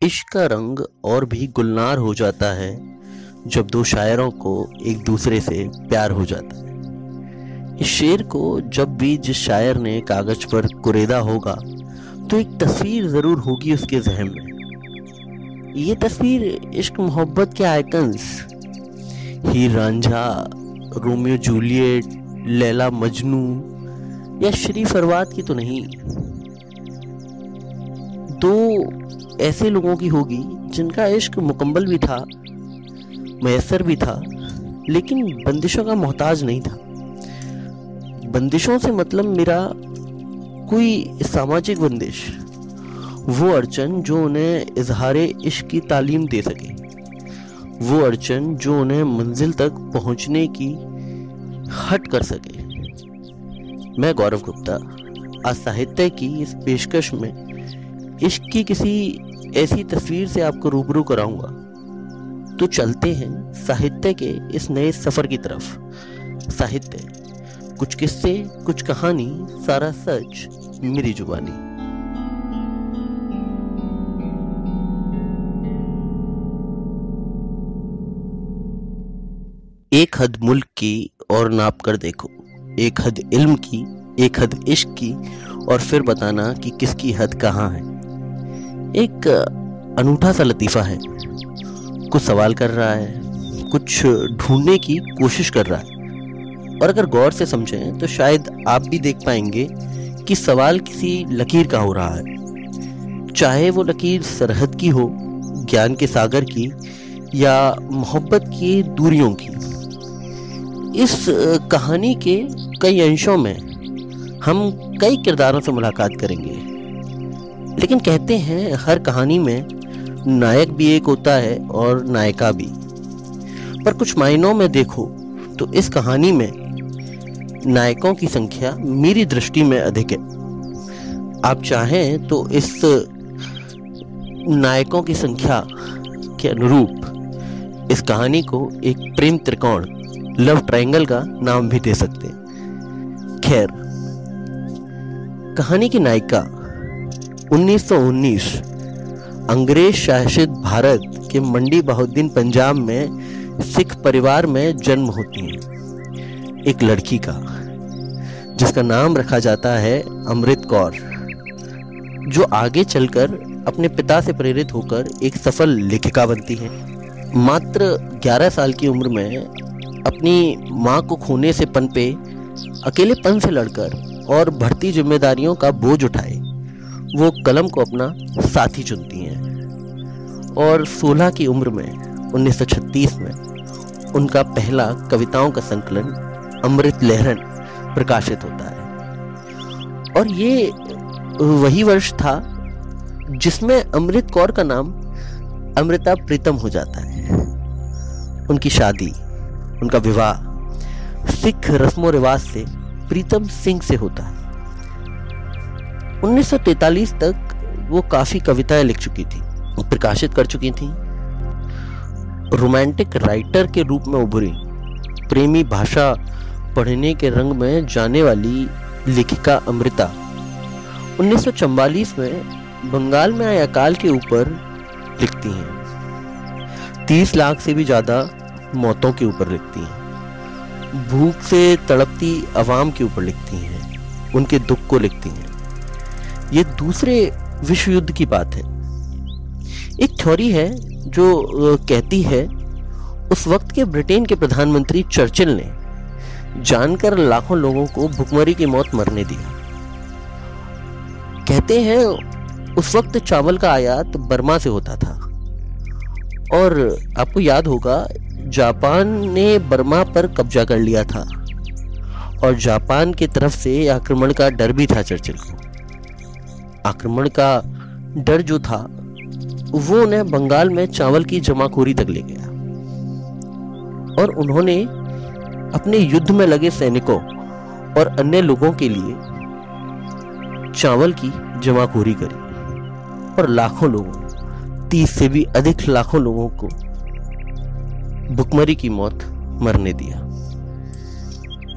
इश्क का रंग और भी गुलनार हो जाता है जब दो शायरों को एक दूसरे से प्यार हो जाता है। इस शेर को जब भी जिस शायर ने कागज पर कुरेदा होगा तो एक तस्वीर जरूर होगी उसके जहन में। ये तस्वीर इश्क मोहब्बत के आइकन्स हीर रांझा, रोमियो जूलियट, लैला मजनू या श्री फरवाद की तो नहीं, दो ऐसे लोगों की होगी जिनका इश्क मुकम्मल भी था, मयसर भी था, लेकिन बंदिशों का मोहताज नहीं था। बंदिशों से मतलब मेरा कोई सामाजिक बंदिश, वो अड़चन जो उन्हें इजहारे इश्क की तालीम दे सके, वो अड़चन जो उन्हें मंजिल तक पहुंचने की हट कर सके। मैं गौरव गुप्ता आज साहित्य की इस पेशकश में इश्क की किसी ऐसी तस्वीर से आपको रूबरू कराऊंगा। तो चलते हैं साहित्य के इस नए सफर की तरफ। साहित्य, कुछ किस्से, कुछ कहानी, सारा सच मेरी जुबानी। एक हद मुल्क की और नाप कर देखो, एक हद इल्म की, एक हद इश्क की, और फिर बताना कि किसकी हद कहाँ है। एक अनूठा सा लतीफ़ा है, कुछ सवाल कर रहा है, कुछ ढूंढने की कोशिश कर रहा है, और अगर गौर से समझें तो शायद आप भी देख पाएंगे कि सवाल किसी लकीर का हो रहा है, चाहे वो लकीर सरहद की हो, ज्ञान के सागर की, या मोहब्बत की दूरियों की। इस कहानी के कई अंशों में हम कई किरदारों से मुलाकात करेंगे, लेकिन कहते हैं हर कहानी में नायक भी एक होता है और नायिका भी। पर कुछ मायनों में देखो तो इस कहानी में नायकों की संख्या मेरी दृष्टि में अधिक है। आप चाहें तो इस नायकों की संख्या के अनुरूप इस कहानी को एक प्रेम त्रिकोण, लव ट्रायंगल का नाम भी दे सकते हैं। खैर, कहानी की नायिका 1919 अंग्रेज शासित भारत के मंडी बहाउद्दीन पंजाब में सिख परिवार में जन्म होती है एक लड़की का, जिसका नाम रखा जाता है अमृत कौर, जो आगे चलकर अपने पिता से प्रेरित होकर एक सफल लेखिका बनती है। मात्र 11 साल की उम्र में अपनी माँ को खोने से पनपे, अकेलेपन से लड़कर और बढ़ती जिम्मेदारियों का बोझ उठाए वो कलम को अपना साथी चुनती हैं। और 16 की उम्र में 1936 में उनका पहला कविताओं का संकलन अमृत लहरन प्रकाशित होता है। और ये वही वर्ष था जिसमें अमृत कौर का नाम अमृता प्रीतम हो जाता है। उनकी शादी, उनका विवाह सिख रस्मों रिवाज से प्रीतम सिंह से होता है। 1943 तक वो काफी कविताएं लिख चुकी थी, प्रकाशित कर चुकी थी। रोमांटिक राइटर के रूप में उभरी, प्रेमी भाषा पढ़ने के रंग में जाने वाली लेखिका अमृता 1944 में बंगाल में आए अकाल के ऊपर लिखती हैं। 30 लाख से भी ज्यादा मौतों के ऊपर लिखती हैं, भूख से तड़पती अवाम के ऊपर लिखती हैं, उनके दुख को लिखती हैं। ये दूसरे विश्व युद्ध की बात है। एक थ्योरी है जो कहती है उस वक्त के ब्रिटेन के प्रधानमंत्री चर्चिल ने जानकर लाखों लोगों को भुखमरी की मौत मरने दिया। कहते हैं उस वक्त चावल का आयात बर्मा से होता था, और आपको याद होगा जापान ने बर्मा पर कब्जा कर लिया था, और जापान की तरफ से आक्रमण का डर भी था चर्चिल को। आक्रमण का डर जो था वो उन्हें बंगाल में चावल की जमाखोरी तक ले गया, और उन्होंने अपने युद्ध में लगे सैनिकों और अन्य लोगों के लिए चावल की जमाखोरी करी, और लाखों लोगों, 30 से भी अधिक लाखों लोगों को भुखमरी की मौत मरने दिया।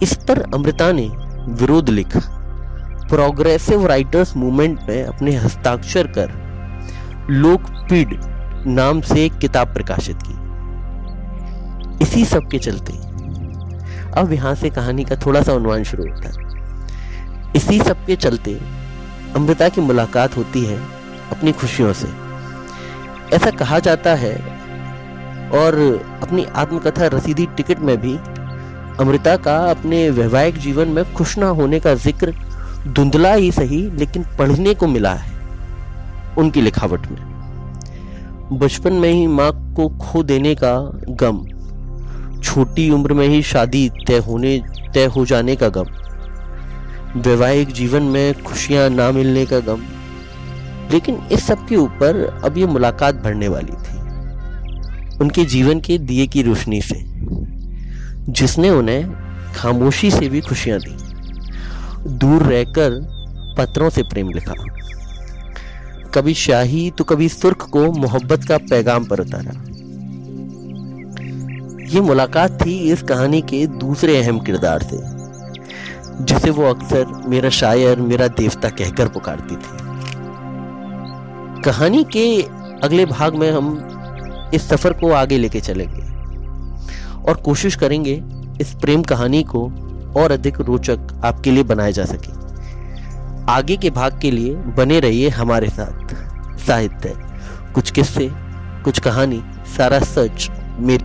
इस पर अमृता ने विरोध लिख प्रोग्रेसिव राइटर्स मूवमेंट में अपने हस्ताक्षर कर लोकपीड नाम से एक किताब प्रकाशित की। इसी सब के चलते अब यहां से कहानी का थोड़ा सा उन्वान शुरू होता है। इसी सब के चलते अमृता की मुलाकात होती है अपनी खुशियों से, ऐसा कहा जाता है। और अपनी आत्मकथा रसीदी टिकट में भी अमृता का अपने वैवाहिक जीवन में खुश ना होने का जिक्र धुंधला ही सही लेकिन पढ़ने को मिला है उनकी लिखावट में। बचपन में ही मां को खो देने का गम, छोटी उम्र में ही शादी तय हो जाने का गम, वैवाहिक जीवन में खुशियां ना मिलने का गम। लेकिन इस सब के ऊपर अब ये मुलाकात बढ़ने वाली थी उनके जीवन के दिए की रोशनी से, जिसने उन्हें खामोशी से भी खुशियां दी, दूर रहकर पत्रों से प्रेम लिखा, कभी शाही तो कभी सुर्ख को मोहब्बत का पैगाम पर उतारा। ये मुलाकात थी इस कहानी के दूसरे अहम किरदार से, जिसे वो अक्सर मेरा शायर, मेरा देवता कहकर पुकारती थी। कहानी के अगले भाग में हम इस सफर को आगे लेके चलेंगे और कोशिश करेंगे इस प्रेम कहानी को और अधिक रोचक आपके लिए बनाया जा सके। आगे के भाग के लिए बने रहिए हमारे साथ। साहित्य, कुछ किस्से, कुछ कहानी, सारा सच मेरी